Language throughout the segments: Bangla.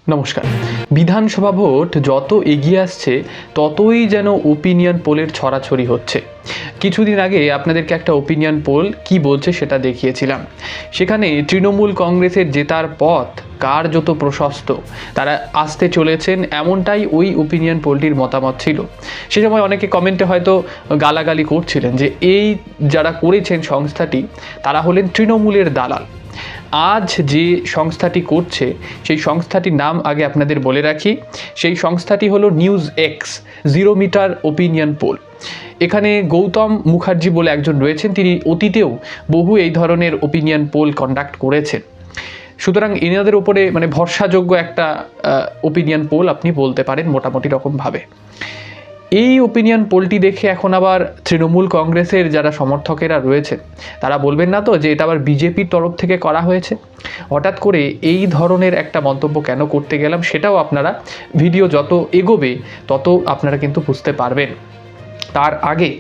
নমস্কার। বিধানসভা ভোট যত এগিয়ে আসছে ততই যেন ওপিনিয়ন পোলের ছড়াছড়ি হচ্ছে। কিছুদিন আগে আপনাদেরকে একটা ওপিনিয়ন পোল কি বলছে সেটা দেখিয়েছিলাম। সেখানে তৃণমূল কংগ্রেসের জেতার পথ কার্যত প্রশস্ত, তারা আসতে চলেছেন এমনটাই ওই ওপিনিয়ন পোলটির মতামত ছিল। সে সময় অনেকে কমেন্টে হয়তো গালাগালি করছিলেন যে এই যারা করেছেন সংস্থাটি তারা হলেন তৃণমূলের দালাল। আজ যে সংস্থাটি করছে সেই সংস্থাটির নাম আগে আপনাদের বলে রাখি। সেই সংস্থাটি হলো নিউজ এক্স জিরো মিটার ওপিনিয়ন পোল। এখানে গৌতম মুখার্জি বলে একজন রয়েছেন, তিনি অতীতেও বহু এই ধরনের ওপিনিয়ন পোল কন্ডাক্ট করেছেন। সুতরাং এনাদের উপরে ভরসাযোগ্য একটা ওপিনিয়ন পোল আপনি বলতে পারেন মোটামুটি রকমভাবে। এই ওপিনিয়ন পোলটি দেখে এখন আবার তৃণমূল কংগ্রেসের যারা সমর্থকেরা রয়েছেন তারা বলবেন না তো যে এটা আবার বিজেপির তরফ থেকে করা হয়েছে। হঠাৎ করে এই ধরনের একটা মন্তব্য কেন করতে গেলাম সেটাও আপনারা ভিডিও যত এগোবে তত আপনারা কিন্তু বুঝতে পারবেন। তার আগে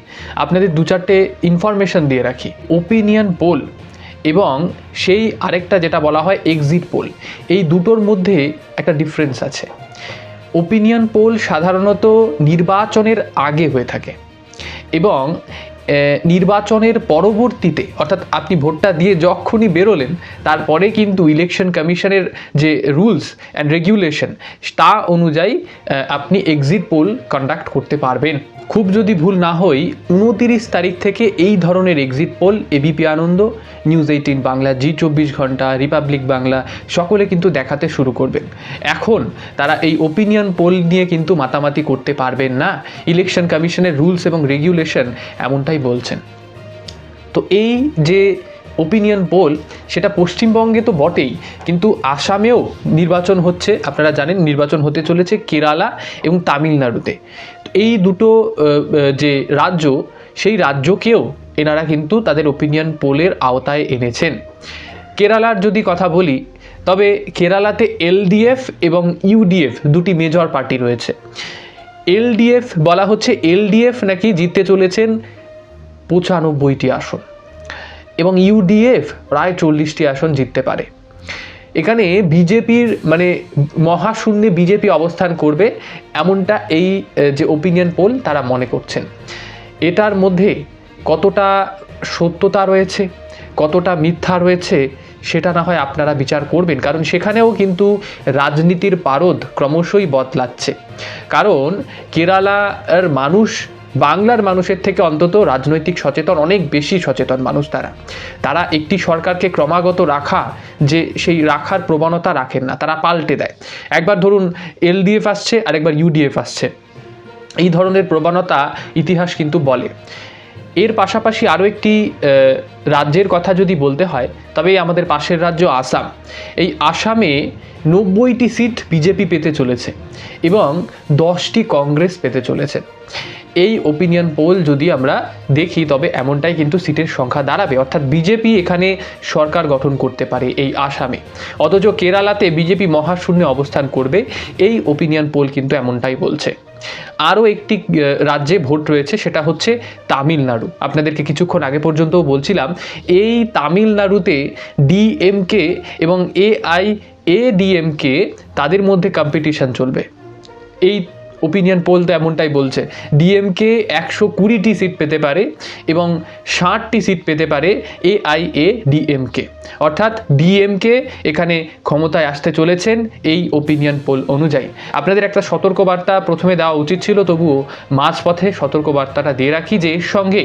আপনাদের দু চারটে ইনফরমেশন দিয়ে রাখি। ওপিনিয়ন পোল এবং সেই আরেকটা যেটা বলা হয় এক্সিট পোল, এই দুটোর মধ্যে একটা ডিফারেন্স আছে। ওপিনিয়ন পোল সাধারণত নির্বাচনের আগে হয়ে থাকে এবং নির্বাচনের পরবর্তীতে, অর্থাৎ আপনি ভোটটা দিয়ে যখনই বেরোলেন তারপরে কিন্তু ইলেকশন কমিশনের যে রুলস অ্যান্ড রেগুলেশন তা অনুযায়ী আপনি এক্সিট পোল কন্ডাক্ট করতে পারবেন। খুব যদি ভুল না হই 29 তারিখ থেকে এই ধরনের এক্সিট পোল এবিপি আনন্দ, নিউজ 18 বাংলা, জি24 ঘন্টা, রিপাবলিক বাংলা সকলে কিন্তু দেখাতে শুরু করবেন। এখন তারা এই ওপিনিয়ন পোল নিয়ে কিন্তু মাতামাতি করতে পারবেন না, ইলেকশন কমিশনের রুলস এবং রেগুলেশন এমনটাই বলছেন। তো এই যে ওপিনিয়ন পোল সেটা পশ্চিমবঙ্গে তো বটেই, কিন্তু আসামেও নির্বাচন হচ্ছে, আপনারা জানেন নির্বাচন হতে চলেছে কেরালা এবং তামিলনাড়ুতে। এই দুটো যে রাজ্য, সেই রাজ্যকেও এনারা কিন্তু তাদের ওপিনিয়ন পোলের আওতায় এনেছেন। কেরালার যদি কথা বলি তবে কেরালাতে এলডিএফ এবং ইউডিএফ দুটি মেজর পার্টি রয়েছে। এলডিএফ বলা হচ্ছে, এলডিএফ নাকি জিততে চলেছেন 95টি আসন এবং ইউডিএফ প্রায় 40টি আসন জিততে পারে। এখানে বিজেপির মহাশূন্যে বিজেপি অবস্থান করবে এমনটা এই যে ওপিনিয়ন পোল তারা মনে করছেন। এটার মধ্যে কতটা সত্যতা রয়েছে, কতটা মিথ্যা রয়েছে সেটা না হয় আপনারা বিচার করবেন, কারণ সেখানেও কিন্তু রাজনীতির পারদ ক্রমশই বদলাচ্ছে। কারণ কেরালার মানুষ বাংলার মানুষের থেকে অন্তত রাজনৈতিক সচেতন, অনেক বেশি সচেতন মানুষ তারা একটি সরকারকে ক্রমাগত রাখা যে সেই রাখার প্রবণতা রাখেন না, তারা পাল্টে দেয়। একবার ধরুন এলডিএফ আসছে আরেকবার ইউডিএফ আসছে, এই ধরনের প্রবণতা ইতিহাস কিন্তু বলে। এর পাশাপাশি আরও একটি রাজ্যের কথা যদি বলতে হয় তবে আমাদের পাশের রাজ্য আসাম। এই আসামে 90টি সিট বিজেপি পেতে চলেছে এবং 10টি কংগ্রেস পেতে চলেছে। এই ওপিনিয়ন পোল যদি আমরা দেখি তবে এমনটাই কিন্তু সিটের সংখ্যা দাঁড়াবে, অর্থাৎ বিজেপি এখানে সরকার গঠন করতে পারে এই আসামে। অথচ কেরালাতে বিজেপি মহাশূন্যে অবস্থান করবে, এই ওপিনিয়ন পোল কিন্তু এমনটাই বলছে। আরও একটি রাজ্যে ভোট রয়েছে, সেটা হচ্ছে তামিলনাড়ু। আপনাদেরকে কিছুক্ষণ আগে পর্যন্তও বলছিলাম এই তামিলনাড়ুতে ডিএমকে এবং এআইএডিএমকে তাদের মধ্যে কম্পিটিশন চলবে। এই ওপিনিয়ন পোল তো এমনটাই বলছে, ডিএমকে 120টি সিট পেতে পারে এবং 60টি সিট পেতে পারে এআইএডিএমকে, অর্থাৎ ডিএমকে এখানে ক্ষমতায় আসতে চলেছেন এই ওপিনিয়ন পোল অনুযায়ী। আপনাদের একটা সতর্কবার্তা প্রথমে দেওয়া উচিত ছিল, তবুও মাঝপথে সতর্কবার্তাটা দিয়ে রাখি যে এর সঙ্গে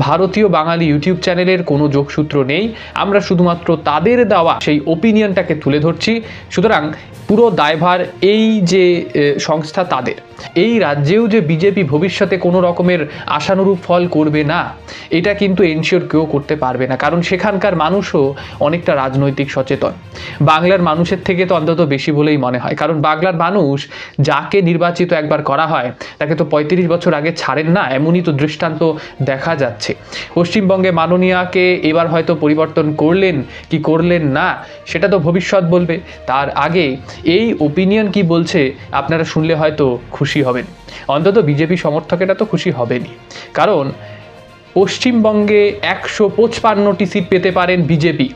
ভারতীয় বাঙালি ইউটিউব চ্যানেলের কোনো যোগসূত্র নেই, আমরা শুধুমাত্র তাদের দেওয়া সেই ওপিনিয়নটাকে তুলে ধরছি। সুতরাং পুরো দায়ভার এই যে সংস্থা তাদের। এই রাজ্যেও যে বিজেপি ভবিষ্যতে কোনো রকমের আশানুরূপ ফল করবে না এটা কিন্তু এনশিওর কেউ করতে পারবে না, কারণ সেখানকার মানুষও অনেকটা রাজনৈতিক সচেতন, বাংলার মানুষের থেকে তো অন্তত বেশি বলেই মনে হয়। কারণ বাংলার মানুষ যাকে নির্বাচিত একবার করা হয় তাকে তো 35 বছর আগে ছাড়েন না, এমনই তো দৃষ্টান্ত দেখা যাচ্ছে। পশ্চিমবঙ্গে মাননীয়াকে এবার হয়তো পরিবর্তন করলেন কি করলেন না সেটা তো ভবিষ্যৎ বলবে। তার আগে এই ওপিনিয়ন কি বলছে আপনারা শুনলে হয়তো খুশি হবেন, অন্তত বিজেপি সমর্থকেরা তো খুশি হবেনই। কারণ পশ্চিমবঙ্গে 155টি সিট পেতে পারেন বিজেপি,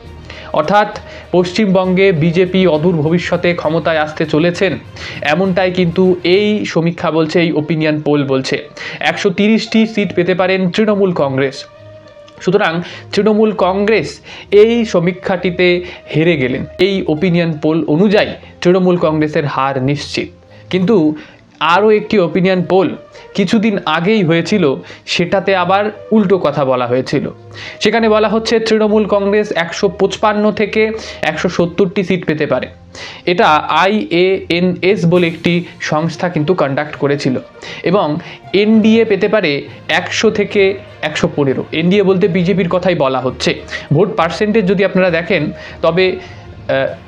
অর্থাৎ পশ্চিমবঙ্গে বিজেপি অদূর ভবিষ্যতে ক্ষমতায় আসতে চলেছেন, এমনটাই কিন্তু এই সমীক্ষা বলছে, এই ওপিনিয়ন পোল বলছে। 130টি সিট পেতে পারেন তৃণমূল কংগ্রেস। সুতরাং তৃণমূল কংগ্রেস এই সমীক্ষাটিতে হেরে গেলেন। এই ওপিনিয়ন পোল অনুযায়ী তৃণমূল কংগ্রেসের হার নিশ্চিত। কিন্তু আরও একটি ওপিনিয়ন পোল কিছুদিন আগেই হয়েছিল, সেটাতে আবার উল্টো কথা বলা হয়েছিল। সেখানে বলা হচ্ছে তৃণমূল কংগ্রেস 155 থেকে 170টি সিট পেতে পারে। এটা IANS বলে একটি সংস্থা কিন্তু কন্ডাক্ট করেছিল, এবং এনডিএ পেতে পারে 100 থেকে 115। এনডিএ বলতে বিজেপির কথাই বলা হচ্ছে। ভোট পার্সেন্টেজ যদি আপনারা দেখেন, তবে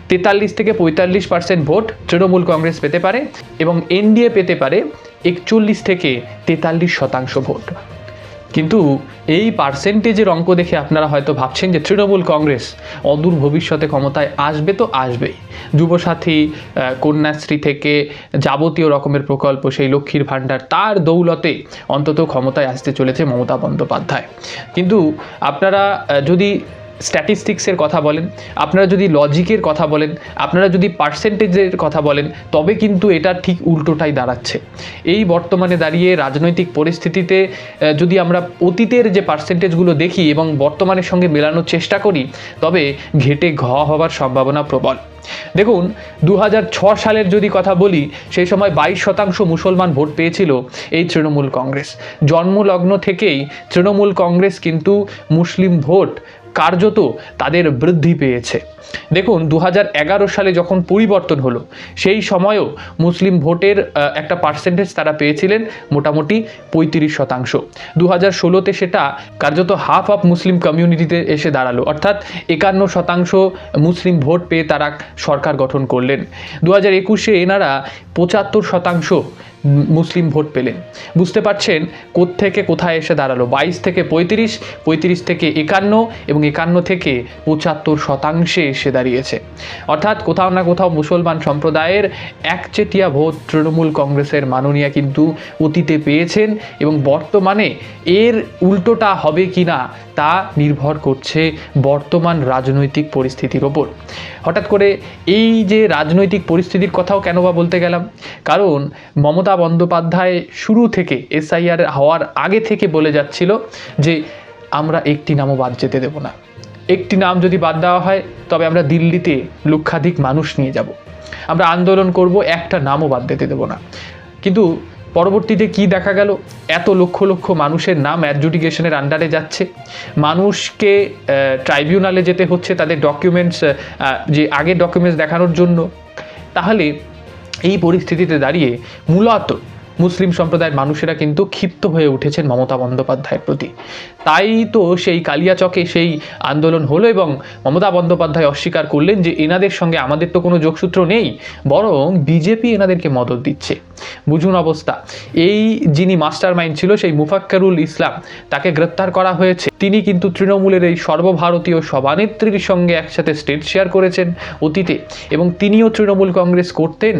43 থেকে 45% ভোট তৃণমূল কংগ্রেস পেতে পারে, এবং এনডিএ পেতে পারে 41 থেকে 43% ভোট। কিন্তু এই পার্সেন্টেজের অঙ্ক দেখে আপনারা হয়তো ভাবছেন যে তৃণমূল কংগ্রেস অদূর ভবিষ্যতে ক্ষমতায় আসবে, তো আসবেই। যুবসাথী, কন্যাশ্রী থেকে যাবতীয় রকমের প্রকল্প, সেই লক্ষ্মীর ভাণ্ডার, তার দৌলতে অন্তত ক্ষমতায় আসতে চলেছে মমতা বন্দ্যোপাধ্যায়। কিন্তু আপনারা যদি স্ট্যাটিস্টিক্সের কথা বলেন, আপনারা যদি লজিকের কথা বলেন, আপনারা যদি পার্সেন্টেজের কথা বলেন, তবে কিন্তু এটা ঠিক উল্টোটাই দাঁড়াচ্ছে। এই বর্তমানে দাঁড়িয়ে রাজনৈতিক পরিস্থিতিতে যদি আমরা অতীতের যে পার্সেন্টেজগুলো দেখি এবং বর্তমানের সঙ্গে মেলানোর চেষ্টা করি, তবে ঘেটে ঘ হওয়ার সম্ভাবনা প্রবল। দেখুন, 2006 সালের যদি কথা বলি, সেই সময় 22% মুসলমান ভোট পেয়েছিল এই তৃণমূল কংগ্রেস। জন্মলগ্ন থেকেই তৃণমূল কংগ্রেস কিন্তু মুসলিম ভোট কার্যত তাদের বৃদ্ধি পেয়েছে। দেখুন, 2011 সালে যখন পরিবর্তন হলো, সেই সময়ও মুসলিম ভোটের একটা পার্সেন্টেজ তারা পেয়েছিলেন মোটামুটি 35%। 2016-তে সেটা কার্যত হাফ অফ মুসলিম কমিউনিটিতে এসে দাঁড়ালো, অর্থাৎ 51% মুসলিম ভোট পেয়ে তারা সরকার গঠন করলেন। 2021-এ এনারা 75% মুসলিম ভোট পেলেন। বুঝতে পারছেন কোত্থেকে কোথায় এসে দাঁড়ালো। 22 থেকে 35, 35 থেকে 51 এবং 51 থেকে 75% এসে দাঁড়িয়েছে। অর্থাৎ কোথাও না কোথাও মুসলমান সম্প্রদায়ের একচেটিয়া ভোট তৃণমূল কংগ্রেসের মাননীয়া কিন্তু অতীতে পেয়েছেন, এবং বর্তমানে এর উল্টোটা হবে কি না তা নির্ভর করছে বর্তমান রাজনৈতিক পরিস্থিতির ওপর। হঠাৎ করে এই যে রাজনৈতিক পরিস্থিতির কথাও কেন বা বলতে গেলাম, কারণ মমতা বন্দ্যোপাধ্যায় শুরু থেকে SIR হওয়ার আগে থেকে বলে যাচ্ছিল যে আমরা একটি নামও বাদ যেতে দেব না। একটি নাম যদি বাদ দেওয়া হয়, তবে আমরা দিল্লিতে লক্ষাধিক মানুষ নিয়ে যাব, আমরা আন্দোলন করব, একটা নামও বাদ দিতে দেব না। কিন্তু পরবর্তীতে কি দেখা গেল, এত লক্ষ লক্ষ মানুষের নাম অ্যাডজুডিকেশনের আন্ডারে যাচ্ছে, মানুষকে ট্রাইব্যুনালে যেতে হচ্ছে তাদের ডকুমেন্টস, যে আগের ডকুমেন্টস দেখানোর জন্য। তাহলে এই পরিস্থিতিতে দাঁড়িয়ে মূলত মুসলিম সম্প্রদায়ের মানুষেরা কিন্তু ক্ষিপ্ত হয়ে উঠেছেন মমতা বন্দ্যোপাধ্যায়ের প্রতি। তাই তো সেই কালিয়াচকে সেই আন্দোলন হলো, এবং মমতা বন্দ্যোপাধ্যায় অস্বীকার করলেন যে এনাদের সঙ্গে আমাদের তো কোনো যোগসূত্র নেই, বরং বিজেপি এনাদেরকে মদত দিচ্ছে। বুঝুন অবস্থা। এই যিনি মাস্টার মাইন্ড ছিল, সেই মুফাক্কারুল ইসলাম, তাকে গ্রেপ্তার করা হয়েছে। তিনি কিন্তু তৃণমূলের এই সর্বভারতীয় সভানেত্রীর সঙ্গে একসাথে স্টেজ শেয়ার করেছেন অতীতে, এবং তিনিও তৃণমূল কংগ্রেস করতেন।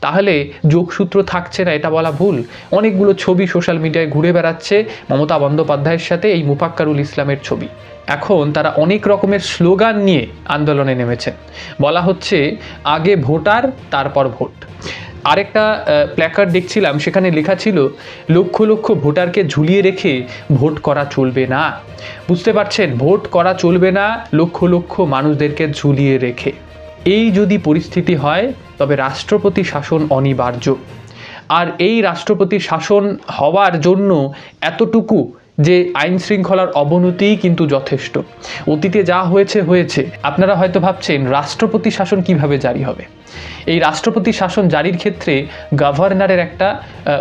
তাহলে যোগসূত্র থাকছে না এটা বলা ভুল। অনেকগুলো ছবি সোশ্যাল মিডিয়ায় ঘুরে বেড়াচ্ছে মমতা বন্দ্যোপাধ্যায়ের সাথে এই মুফাক্কারুল ইসলামের ছবি। এখন তারা অনেক রকমের স্লোগান নিয়ে আন্দোলনে নেমেছেন। বলা হচ্ছে আগে ভোটার, তারপর ভোট। আরেকটা প্ল্যাকার্ড দেখছিলাম, সেখানে লেখা ছিল লক্ষ লক্ষ ভোটারকে ঝুলিয়ে রেখে ভোট করা চলবে না। বুঝতে পারছেন, ভোট করা চলবে না লক্ষ লক্ষ মানুষদেরকে ঝুলিয়ে রেখে। এই যদি পরিস্থিতি হয়, তবে রাষ্ট্রপতি শাসন অনিবার্য। আর এই রাষ্ট্রপতি শাসন হওয়ার জন্য এতটুকু যে আইন শৃঙ্খলার অবনতিই কিন্তু যথেষ্ট। অতীতে যা হয়েছে হয়েছে। আপনারা হয়তো ভাবছেন রাষ্ট্রপতি শাসন কিভাবে জারি হবে। এই রাষ্ট্রপতি শাসন জারির ক্ষেত্রে গভর্নরের একটা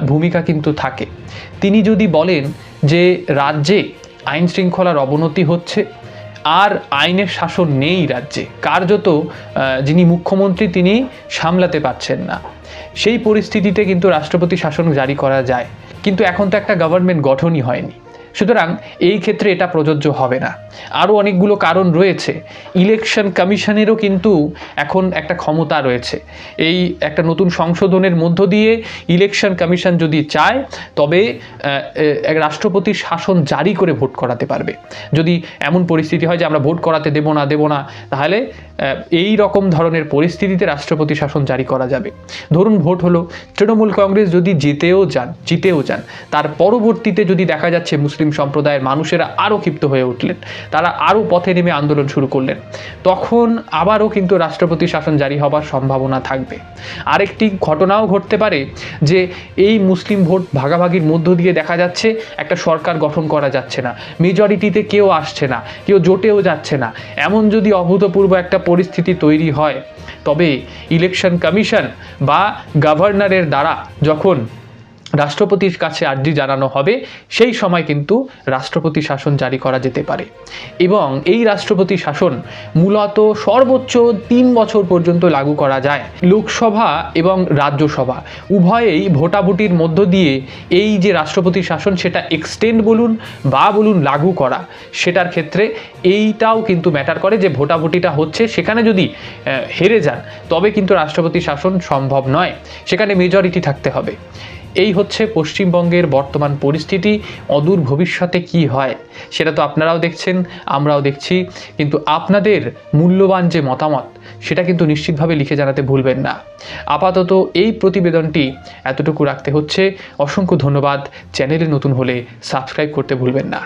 ভূমিকা কিন্তু থাকে। তিনি যদি বলেন যে রাজ্যে আইন শৃঙ্খলার অবনতি হচ্ছে, আর আইনের শাসন নেই রাজ্যে, কার্যত যিনি মুখ্যমন্ত্রী তিনি সামলাতে পারছেন না, সেই পরিস্থিতিতে কিন্তু রাষ্ট্রপতি শাসন জারি করা যায়। কিন্তু এখন তো একটা গভর্নমেন্ট গঠনই হয়নি, সুতরাং এই ক্ষেত্রে এটা প্রযোজ্য হবে না। আরও অনেকগুলো কারণ রয়েছে। ইলেকশন কমিশনেরও কিন্তু এখন একটা ক্ষমতা রয়েছে। এই একটা নতুন সংশোধনের মধ্য দিয়ে ইলেকশন কমিশন যদি চায় তবে রাষ্ট্রপতির শাসন জারি করে ভোট করাতে পারবে। যদি এমন পরিস্থিতি হয় যে আমরা ভোট করাতে দেব না, তাহলে এই রকম ধরনের পরিস্থিতিতে রাষ্ট্রপতি শাসন জারি করা যাবে। ধরুন ভোট হলো, তৃণমূল কংগ্রেস যদি জিতেও যান, তার পরবর্তীতে যদি দেখা যাচ্ছে মুসলিম সম্প্রদায়ের মানুষেরা আরও ক্ষিপ্ত হয়ে উঠলেন, তারা আরও পথে নেমে আন্দোলন শুরু করলেন, তখন আবারও কিন্তু রাষ্ট্রপতি শাসন জারি হবার সম্ভাবনা থাকবে। আরেকটি ঘটনাও ঘটতে পারে যে এই মুসলিম ভোট ভাগাভাগির মধ্য দিয়ে দেখা যাচ্ছে একটা সরকার গঠন করা যাচ্ছে না, মেজরিটিতে কেউ আসছে না, কেউ জোটেও যাচ্ছে না। এমন যদি অভূতপূর্ব একটা পরিস্থিতি তৈরি হয়, তবে ইলেকশন কমিশন বা গভর্নরের দ্বারা যখন রাষ্ট্রপতির কাছে আর্জি জানানো হবে, সেই সময় কিন্তু রাষ্ট্রপতি শাসন জারি করা যেতে পারে। এবং এই রাষ্ট্রপতি শাসন মূলত সর্বোচ্চ 3 বছর পর্যন্ত লাগু করা যায়। লোকসভা এবং রাজ্যসভা উভয়েই ভোটাভুটির মধ্য দিয়ে এই যে রাষ্ট্রপতি শাসন সেটা এক্সটেন্ড বলুন লাগু করা, সেটার ক্ষেত্রে এইটাও কিন্তু ম্যাটার করে যে ভোটাভুটিটা হচ্ছে, সেখানে যদি হেরে যান তবে কিন্তু রাষ্ট্রপতি শাসন সম্ভব নয়, সেখানে মেজরিটি থাকতে হবে। এই হচ্ছে পশ্চিমবঙ্গের বর্তমান পরিস্থিতি। অদূর ভবিষ্যতে কি হয় সেটা তো আপনারাও দেখছেন, আমরাও দেখছি, কিন্তু আপনাদের মূল্যবান যে মতামত সেটা কিন্তু নিশ্চিতভাবে লিখে জানাতে ভুলবেন না। আপাতত এই প্রতিবেদনটি এতটুকু রাখতে হচ্ছে। অসংখ্য ধন্যবাদ। চ্যানেলে নতুন হলে সাবস্ক্রাইব করতে ভুলবেন না।